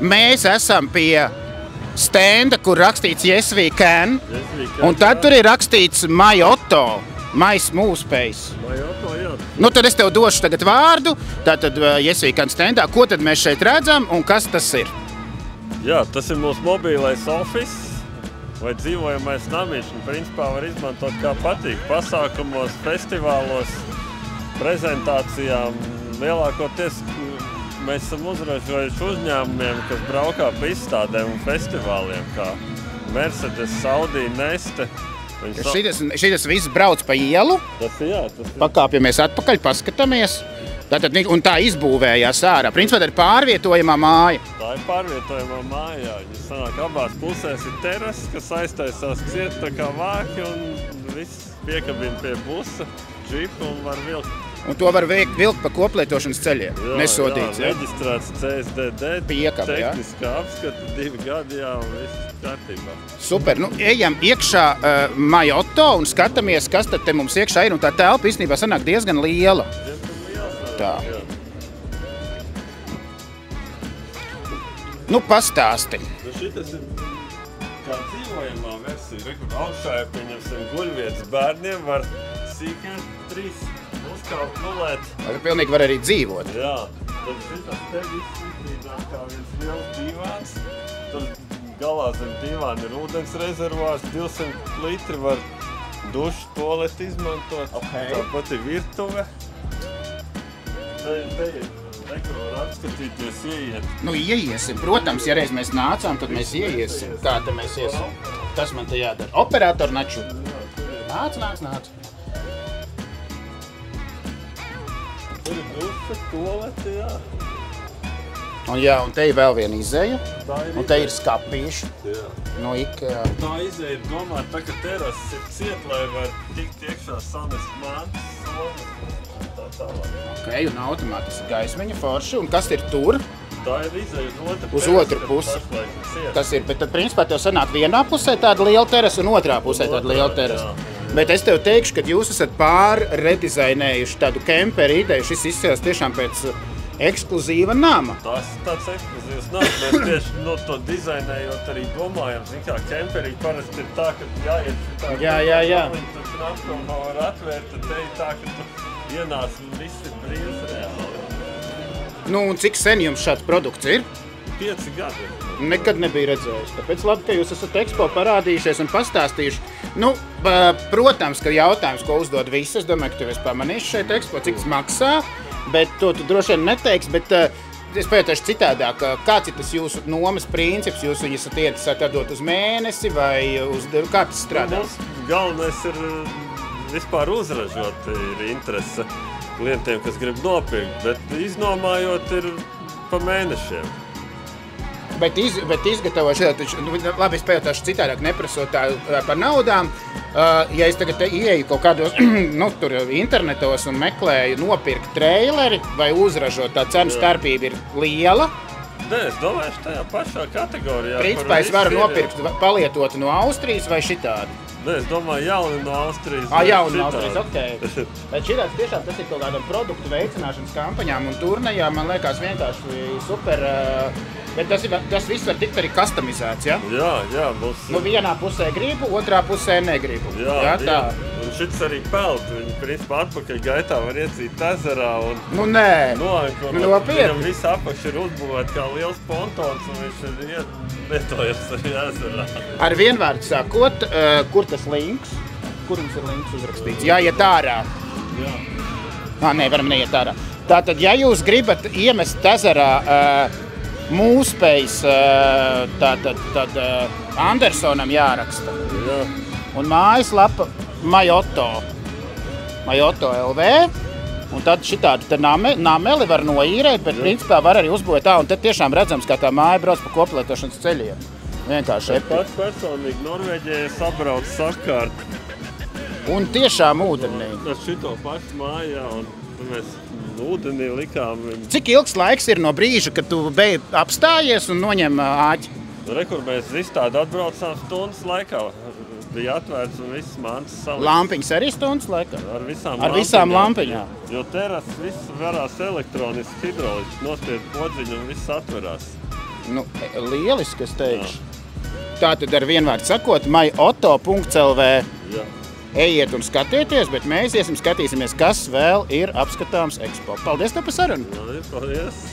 mēs esam pie stenda, kur rakstīts Yes we can, un tad tur ir rakstīts My Otto, My Smooth Space. My Otto, jā. Nu, tad es tev došu tagad vārdu, tātad Yes we can standā, ko tad mēs šeit redzam un kas tas ir? Jā, tas ir mūsu mobīlais office vai dzīvojamais namiņš, un principā var izmantot kā patīk pasākumos, festivālos, prezentācijām. Lielākoties mēs esam uzražojuši uzņēmumiem, kas braukā pa izstādēm un festivāliem, kā Mercedes, Audi, Neste. Šitas viss brauc pa ielu, pakāpjamies atpakaļ, paskatāmies. Tātad, un tā izbūvējās ārā. Principā tā ir pārvietojamā māja. Tā ir pārvietojamā māja, jā. Ja sanāk, abās pusēs ir teras, kas aiztaisās ciet tā kā vāki, un viss piekabina pie busa, džipa un var vilkt. Un to var vilkt pa koplietošanas ceļiem, nesodīts. Jā, reģistrēts CSDD, piekaba, tehniskā apskata, 2 gadi, jā, un viss kārtībā. Super, nu ejam iekšā My Otto un skatāmies, kas tad te mums iekšā ir, un tā telpa īstenībā sanāk diezgan liela. Tā. Nu, pastāsti. Šitas ir kā dzīvojamā versija. Rekur augšā ir, pieņemsim, guļvietas bērniem, var sīkēt 3 uzkāpt gulēt. Vai pilnīgi var arī dzīvot? Jā, tad šitas te viss izrīdās kā viens liels divāns. Tur galā zem divāna ir ūdens rezervārs, 200 litri var dušu, tualeti izmantot. Tāpat ir virtuve. Te ir, var apskatīties, ieiet. Nu, ieiesim. Protams, ja reiz mēs nācām, tad mēs ieiesim. Kā te mēs iesim? Tas man te jādara. Operatori naču. Nāc. Tur ir duša, tualeti, jā. Un te ir vēl viena izeja. Un te ir skapīši. No IKEA. Tā izeja ir domāta, tā ka terases ir ciet, lai var tikt iekšā samest mantas, somas. Un automātiski gaismiņa forši. Un kas ir tur? Tā ir izeja uz otru pusi. Tas ir, bet tad principā tev sanāk vienā pusē tāda liela terasa un otrā pusē tāda liela terasa. Bet es tev teikšu, ka jūs esat pārredizainējuši tādu kemperu ideju. Šis izskatās tiešām pēc ekskluzīva nama. Tas ir tāds ekskluzīvs nams. Mēs tieši no to dizainējot arī domājam. Zin kā, kemperī parasti ir tā, ka jāiet šitā. Jā. Tur knapkomā var atvērt, tad te ir tā, ka tu ienāc un viss ir brīvs reāli. Nu, un cik sen jums šāds produkts ir? 5 gadi. Nekad nebija redzējis. Tāpēc labi, ka jūs esat Expo parādījušies un pastāstījuši. Nu, protams, ka jautājums, ko uzdod visi, es domāju, ka tu esi pamanījuši šeit Expo, cik tas maksā, bet to tu droši vien neteiks, bet es pajautāšu citādāk, kāds ir tas jūsu nomas princips, jūs viņus esat ietasāt atdot uz mēnesi vai uz, kā tas strādās? Galvenais ir vispār uzražot, ir interese klientiem, kas grib nopirkt, bet iznomājot ir pa mēnešiem. Bet izgatavošana, labi, es pajautāšu citādāk, neprasot tā par naudām. Ja es tagad ieeju kaut kādos tur internetos un meklēju nopirkt traileri vai uzražot, tā cenu starpība ir liela. Nē, es domāju, tajā pašā kategorijā. Principā es varu nopirkt palietotu no Austrijas vai šitādi. Nē, es domāju, jauni no Austrijas. Jauni no Austrijas, ok. Bet šitāds tiešām tas ir kaut kādam produktu veicināšanas kampaņām un turnejām, man liekas vienkārši super. Bet tas viss var tikt arī customizēts, ja? Jā, būs. Nu, vienā pusē gribu, otrā pusē negribu. Jā, tā. Un šits arī peld. Viņi, principā, atpakaļ gaitā var iedzīt ezerā un... Nu, nē. Viņam viss apakš ir uzbūvēt kā liels pontons un viņš ir lietojas arī ezerā. Ar vienvārdu sākot, kur tas links? Kur mums ir links uzrakstīts? Jāiet ārā. Jā. Nē, varam neiet ārā. Tātad, ja jūs gribat iemest ezerā mūspējs, tad Andersonam jāraksta. Jā. Un mājaslapa My Otto LV. Un tad šitādu nameli var noīrēt, bet principā var arī uzbūvēt tā. Un tad tiešām redzams, kā tā māja brauc pa koplietošanas ceļiem. Vienkārši epika. Pats personīgi Norvēģijā sabrauc sakārt. Un tiešām ūdenī. Tas šito pašu mājā un mēs ūdenī likām viņu. Cik ilgs laiks ir no brīža, kad tu apstājies un noņem āķi? Rekur mēs izstādi atbraucām stundas laikā. Bija atvērts un viss mantas salikts. Lampiņas arī stundas laikā? Ar visām lampiņām. Jo terases viss varās elektroniski, hidroliski, nospied podziņu un viss atverās. Nu, lieliski, es teikšu. Tātad ar vienvārdu sakot, myoto.lv ejiet un skatieties, bet mēs skatīsimies, kas vēl ir apskatāms Expo. Paldies tev par sarunu! Paldies!